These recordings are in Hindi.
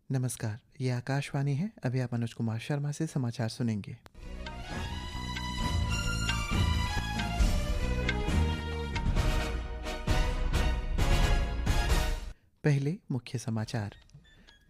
नमस्कार, ये आकाशवाणी है। अभी आप मनोज कुमार शर्मा से समाचार सुनेंगे। पहले मुख्य समाचार।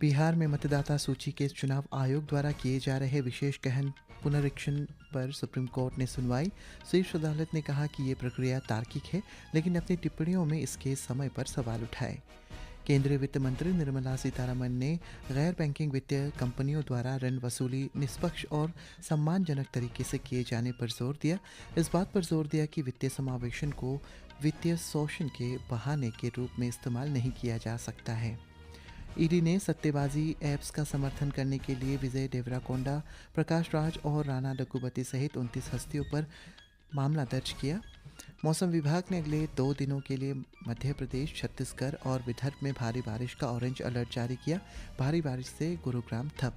बिहार में मतदाता सूची के चुनाव आयोग द्वारा किए जा रहे विशेष गहन पुनरीक्षण पर सुप्रीम कोर्ट ने सुनवाई। शीर्ष अदालत ने कहा कि ये प्रक्रिया तार्किक है, लेकिन अपनी टिप्पणियों में इसके समय पर सवाल उठाए। केंद्रीय वित्त मंत्री निर्मला सीतारमण ने गैर बैंकिंग वित्तीय कंपनियों द्वारा ऋण वसूली निष्पक्ष और सम्मानजनक तरीके से किए जाने पर जोर दिया। इस बात पर जोर दिया कि वित्तीय समावेशन को वित्तीय शोषण के बहाने के रूप में इस्तेमाल नहीं किया जा सकता है। ईडी ने सट्टेबाजी ऐप्स का समर्थन करने के लिए विजय देवराकोंडा, प्रकाश राज और राणा डग्गुबाती सहित 29 हस्तियों पर मामला दर्ज किया। मौसम विभाग ने अगले 2 दिनों के लिए मध्य प्रदेश, छत्तीसगढ़ और विदर्भ में भारी बारिश का ऑरेंज अलर्ट जारी किया। भारी बारिश से गुरुग्राम ठप।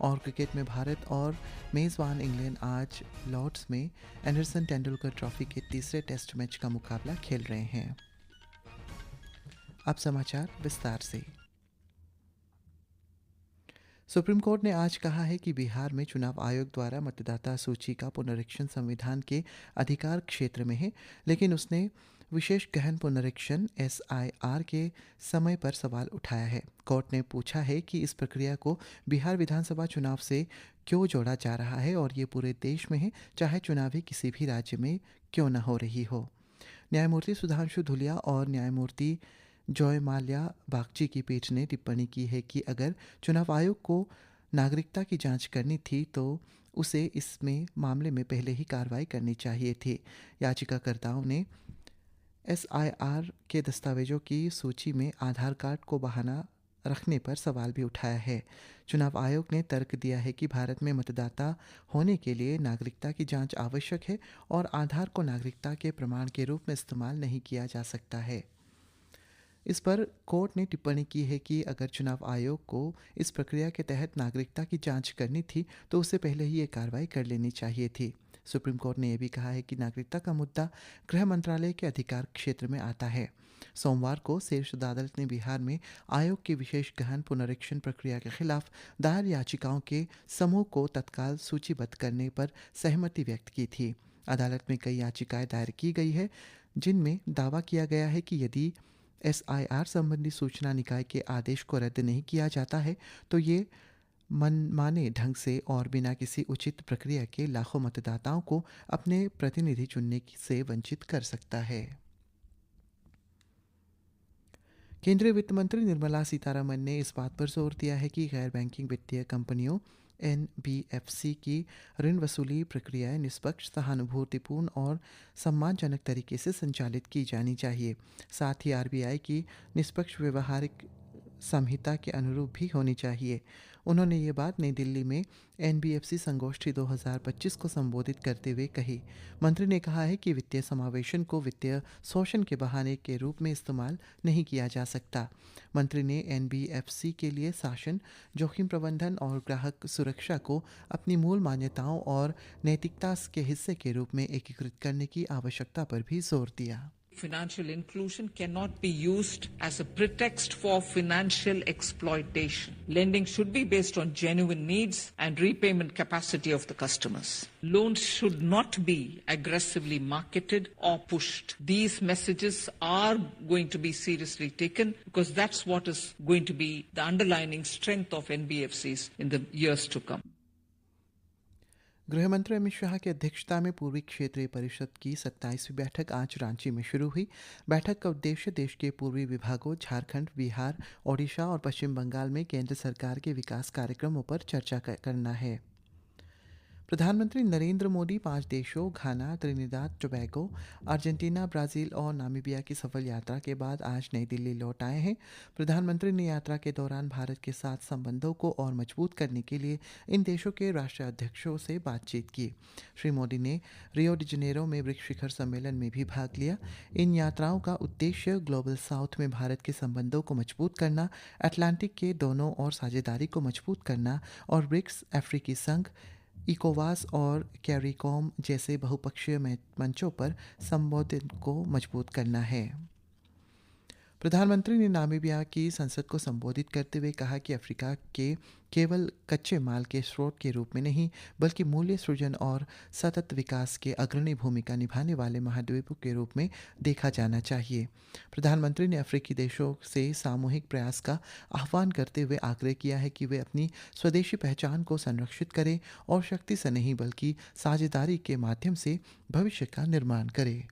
और क्रिकेट में भारत और मेज़बान इंग्लैंड आज लॉर्ड्स में एंडरसन तेंदुलकर ट्रॉफी के तीसरे टेस्ट मैच का मुकाबला खेल रहे हैं। अब समाचार विस्तार से। सुप्रीम कोर्ट ने आज कहा है कि बिहार में चुनाव आयोग द्वारा मतदाता सूची का पुनरीक्षण संविधान के अधिकार क्षेत्र में है, लेकिन उसने विशेष गहन पुनरीक्षण SIR के समय पर सवाल उठाया है। कोर्ट ने पूछा है कि इस प्रक्रिया को बिहार विधानसभा चुनाव से क्यों जोड़ा जा रहा है और ये पूरे देश में है, चाहे चुनावी किसी भी राज्य में क्यों न हो रही हो। न्यायमूर्ति सुधांशु धुलिया और न्यायमूर्ति जॉय माल्या बागची की पीठ ने टिप्पणी की है कि अगर चुनाव आयोग को नागरिकता की जांच करनी थी तो उसे इसमें मामले में पहले ही कार्रवाई करनी चाहिए थी। याचिकाकर्ताओं ने SIR के दस्तावेजों की सूची में आधार कार्ड को बहाना रखने पर सवाल भी उठाया है। चुनाव आयोग ने तर्क दिया है कि भारत में मतदाता होने के लिए नागरिकता की जांच आवश्यक है और आधार को नागरिकता के प्रमाण के रूप में इस्तेमाल नहीं किया जा सकता है। इस पर कोर्ट ने टिप्पणी की है कि अगर चुनाव आयोग को इस प्रक्रिया के तहत नागरिकता की जांच करनी थी तो उससे पहले ही ये कार्रवाई कर लेनी चाहिए थी। सुप्रीम कोर्ट ने यह भी कहा है कि नागरिकता का मुद्दा गृह मंत्रालय के अधिकार क्षेत्र में आता है। सोमवार को शीर्ष अदालत ने बिहार में आयोग की विशेष गहन पुनरीक्षण प्रक्रिया के खिलाफ दायर याचिकाओं के समूह को तत्काल सूचीबद्ध करने पर सहमति व्यक्त की थी। अदालत में कई याचिकाएं दायर की गई है जिनमें दावा किया गया है कि यदि SIR संबंधी सूचना निकाय के आदेश को रद्द नहीं किया जाता है तो ये मनमाने ढंग से और बिना किसी उचित प्रक्रिया के लाखों मतदाताओं को अपने प्रतिनिधि चुनने से वंचित कर सकता है। केंद्रीय वित्त मंत्री निर्मला सीतारमण ने इस बात पर जोर दिया है कि गैर बैंकिंग वित्तीय कंपनियों NBFC की ऋण वसूली प्रक्रियाएं निष्पक्ष, सहानुभूतिपूर्ण और सम्मानजनक तरीके से संचालित की जानी चाहिए। साथ ही RBI की निष्पक्ष व्यवहारिक संहिता के अनुरूप भी होनी चाहिए। उन्होंने ये बात नई दिल्ली में NBFC संगोष्ठी 2025 को संबोधित करते हुए कही। मंत्री ने कहा है कि वित्तीय समावेशन को वित्तीय शोषण के बहाने के रूप में इस्तेमाल नहीं किया जा सकता। मंत्री ने NBFC के लिए शासन, जोखिम प्रबंधन और ग्राहक सुरक्षा को अपनी मूल मान्यताओं और नैतिकता के हिस्से के रूप में एकीकृत करने की आवश्यकता पर भी जोर दिया। Financial inclusion cannot be used as a pretext for financial exploitation. Lending should be based on genuine needs and repayment capacity of the customers. Loans should not be aggressively marketed or pushed. These messages are going to be seriously taken because that's what is going to be the underlying strength of NBFCs in the years to come. गृह मंत्री अमित शाह की अध्यक्षता में पूर्वी क्षेत्रीय परिषद की 27वीं बैठक आज रांची में शुरू हुई। बैठक का उद्देश्य देश के पूर्वी विभागों झारखंड, बिहार, ओडिशा और पश्चिम बंगाल में केंद्र सरकार के विकास कार्यक्रमों पर चर्चा करना है। प्रधानमंत्री नरेंद्र मोदी 5 देशों घाना, त्रिनिदाद टोबैगो, अर्जेंटीना, ब्राज़ील और नामीबिया की सफल यात्रा के बाद आज नई दिल्ली लौट आए हैं। प्रधानमंत्री ने यात्रा के दौरान भारत के साथ संबंधों को और मजबूत करने के लिए इन देशों के राष्ट्राध्यक्षों से बातचीत की। श्री मोदी ने रियो डी जनेरो में ब्रिक्स शिखर सम्मेलन में भी भाग लिया। इन यात्राओं का उद्देश्य ग्लोबल साउथ में भारत के संबंधों को मजबूत करना, अटलांटिक के दोनों ओर साझेदारी को मजबूत करना और ब्रिक्स, अफ्रीकी संघ, इकोवास और कैरिकॉम जैसे बहुपक्षीय मंचों पर संबोधन को मजबूत करना है। प्रधानमंत्री ने नामीबिया की संसद को संबोधित करते हुए कहा कि अफ्रीका के केवल कच्चे माल के स्रोत के रूप में नहीं बल्कि मूल्य सृजन और सतत विकास के अग्रणी भूमिका निभाने वाले महाद्वीप के रूप में देखा जाना चाहिए। प्रधानमंत्री ने अफ्रीकी देशों से सामूहिक प्रयास का आह्वान करते हुए आग्रह किया है कि वे अपनी स्वदेशी पहचान को संरक्षित करें और शक्ति से नहीं बल्कि साझेदारी के माध्यम से भविष्य का निर्माण करें।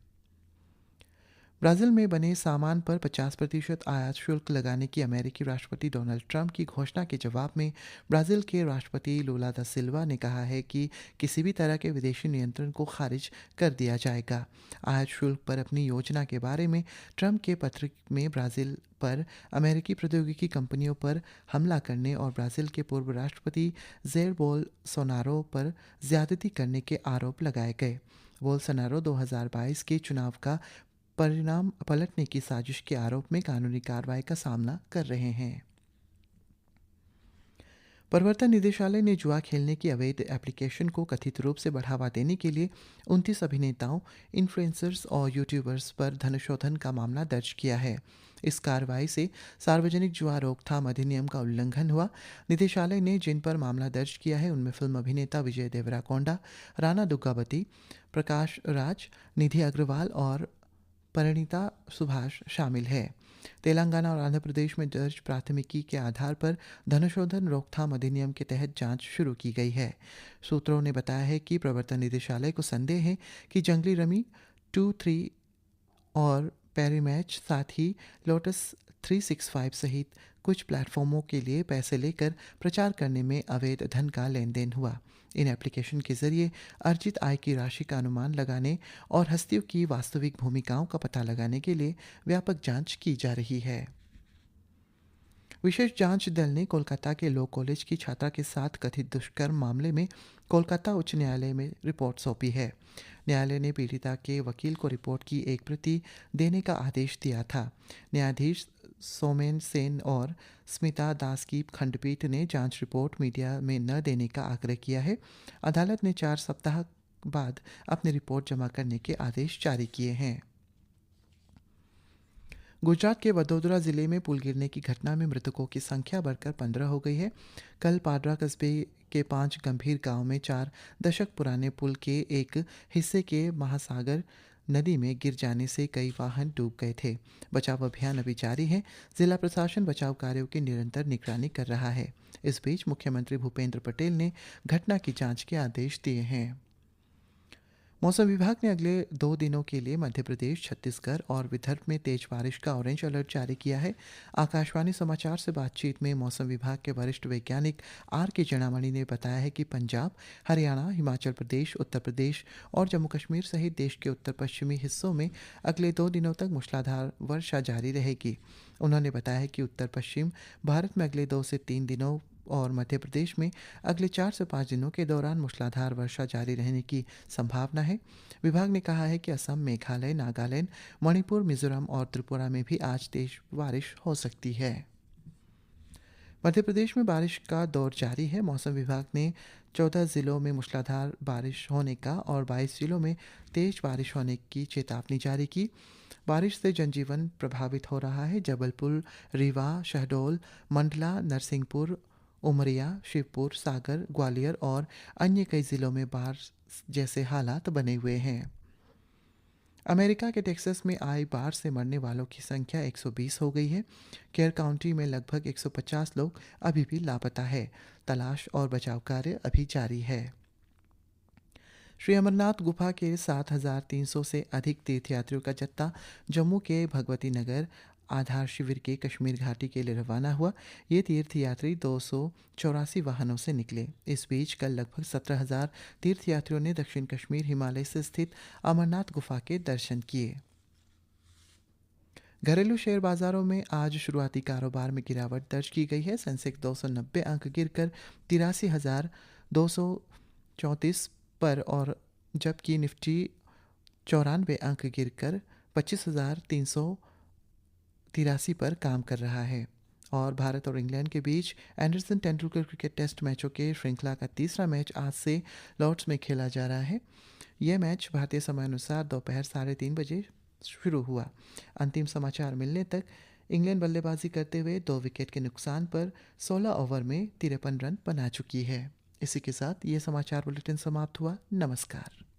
ब्राज़ील में बने सामान पर 50% आयात शुल्क लगाने की अमेरिकी राष्ट्रपति डोनाल्ड ट्रंप की घोषणा के जवाब में ब्राज़ील के राष्ट्रपति लूला दा सिल्वा ने कहा है कि किसी भी तरह के विदेशी नियंत्रण को खारिज कर दिया जाएगा। आयात शुल्क पर अपनी योजना के बारे में ट्रंप के पत्र में ब्राज़ील पर अमेरिकी प्रौद्योगिकी कंपनियों पर हमला करने और ब्राज़ील के पूर्व राष्ट्रपति ज़ेर बोल्सोनारो पर ज्यादती करने के आरोप लगाए गए। बोल्सोनारो 2022 के चुनाव का परिणाम पलटने की साजिश के आरोप में कानूनी कार्रवाई का सामना कर रहे हैं। प्रवर्तन निदेशालय ने जुआ खेलने की अवैध एप्लीकेशन को कथित रूप से बढ़ावा देने के लिए 29 अभिनेताओं, इन्फ्लुएंसर्स और यूट्यूबर्स पर धनशोधन का मामला दर्ज किया है। इस कार्रवाई से सार्वजनिक जुआ रोकथाम अधिनियम का उल्लंघन हुआ। निदेशालय ने जिन पर मामला दर्ज किया है उनमें फिल्म अभिनेता विजय देवराकोंडा, राणा दुग्गावती, प्रकाश राज, निधि अग्रवाल और परिणीता सुभाष शामिल है। तेलंगाना और आंध्र प्रदेश में दर्ज प्राथमिकी के आधार पर धनशोधन रोकथाम अधिनियम के तहत जांच शुरू की गई है। सूत्रों ने बताया है कि प्रवर्तन निदेशालय को संदेह है कि जंगली रमी 2-3 और पैरीमैच साथ ही लोटस 365 सहित कुछ प्लेटफॉर्मों के लिए पैसे लेकर प्रचार करने में अवैध धन का लेन देन हुआ। इन एप्लीकेशन के जरिए अर्जित आय की राशि का अनुमान लगाने और हस्तियों की वास्तविक भूमिकाओं का पता लगाने के लिए व्यापक जांच की जा रही है। विशेष जांच दल ने कोलकाता के लॉ कॉलेज की छात्रा के साथ कथित दुष्कर्म मामले में कोलकाता उच्च न्यायालय में रिपोर्ट सौंपी है। न्यायालय ने पीड़िता के वकील को रिपोर्ट की एक प्रति देने का आदेश दिया था। न्यायाधीश सोमेन सेन और स्मिता दास की खंडपीठ ने जांच रिपोर्ट मीडिया में न देने का आग्रह किया है। अदालत ने 4 सप्ताह बाद अपनी रिपोर्ट जमा करने के आदेश जारी किए हैं। गुजरात के वडोदरा जिले में पुल गिरने की घटना में मृतकों की संख्या बढ़कर 15 हो गई है। कल पाडरा कस्बे के 5 गंभीर गांव में 4 दशक पुराने पुल के एक हिस्से के महासागर नदी में गिर जाने से कई वाहन डूब गए थे। बचाव अभियान अभी जारी है। जिला प्रशासन बचाव कार्यों की निरंतर निगरानी कर रहा है। इस बीच मुख्यमंत्री भूपेंद्र पटेल ने घटना की जांच के आदेश दिए हैं। मौसम विभाग ने अगले 2 दिनों के लिए मध्य प्रदेश, छत्तीसगढ़ और विदर्भ में तेज बारिश का ऑरेंज अलर्ट जारी किया है। आकाशवाणी समाचार से बातचीत में मौसम विभाग के वरिष्ठ वैज्ञानिक R.K. जनामणि ने बताया है कि पंजाब, हरियाणा, हिमाचल प्रदेश, उत्तर प्रदेश और जम्मू कश्मीर सहित देश के उत्तर पश्चिमी हिस्सों में अगले 2 दिनों तक मूसलाधार वर्षा जारी रहेगी। उन्होंने बताया कि उत्तर पश्चिम भारत में अगले 2 से 3 दिनों और मध्य प्रदेश में अगले 4 से 5 दिनों के दौरान मूसलाधार वर्षा जारी रहने की संभावना है। विभाग ने कहा है कि असम, मेघालय, नागालैंड, मणिपुर, मिजोरम और त्रिपुरा में भी आज तेज बारिश हो सकती है। मध्य प्रदेश में बारिश का दौर जारी है। मौसम विभाग ने 14 जिलों में मूसलाधार बारिश होने का और 22 जिलों में तेज बारिश होने की चेतावनी जारी की। बारिश से जनजीवन प्रभावित हो रहा है। जबलपुर, रीवा, शहडोल, मंडला, नरसिंहपुर, उमरिया, शिवपुर, सागर, ग्वालियर और अन्य कई जिलों में बाढ़ जैसे हालात बने हुए हैं। अमेरिका के टेक्सास में आई बाढ़ से मरने वालों की संख्या 120 हो गई है। केयर काउंटी में लगभग 150 लोग अभी भी लापता है। तलाश और बचाव कार्य अभी जारी है। श्री अमरनाथ गुफा के 7,300 से अधिक तीर्थयात्रियों का जत्था जम्मू के भगवती नगर आधार शिविर के कश्मीर घाटी के लिए रवाना हुआ। ये तीर्थयात्री 284 वाहनों से निकले। इस बीच कल लगभग 17,000 तीर्थयात्रियों ने दक्षिण कश्मीर हिमालय से स्थित अमरनाथ गुफा के दर्शन किए। घरेलू शेयर बाजारों में आज शुरुआती कारोबार में गिरावट दर्ज की गई है। सेंसेक्स 290 अंक गिरकर 83,234 पर और जबकि निफ्टी 94 अंक गिरकर 25,383 पर काम कर रहा है। और भारत और इंग्लैंड के बीच एंडरसन तेंदुलकर क्रिकेट टेस्ट मैचों के श्रृंखला का तीसरा मैच आज से लॉर्ड्स में खेला जा रहा है। यह मैच भारतीय समय अनुसार दोपहर 3:30 बजे शुरू हुआ। अंतिम समाचार मिलने तक इंग्लैंड बल्लेबाजी करते हुए 2 विकेट के नुकसान पर 16 ओवर में 53 रन बना चुकी है। इसी के साथ ये समाचार बुलेटिन समाप्त हुआ। नमस्कार।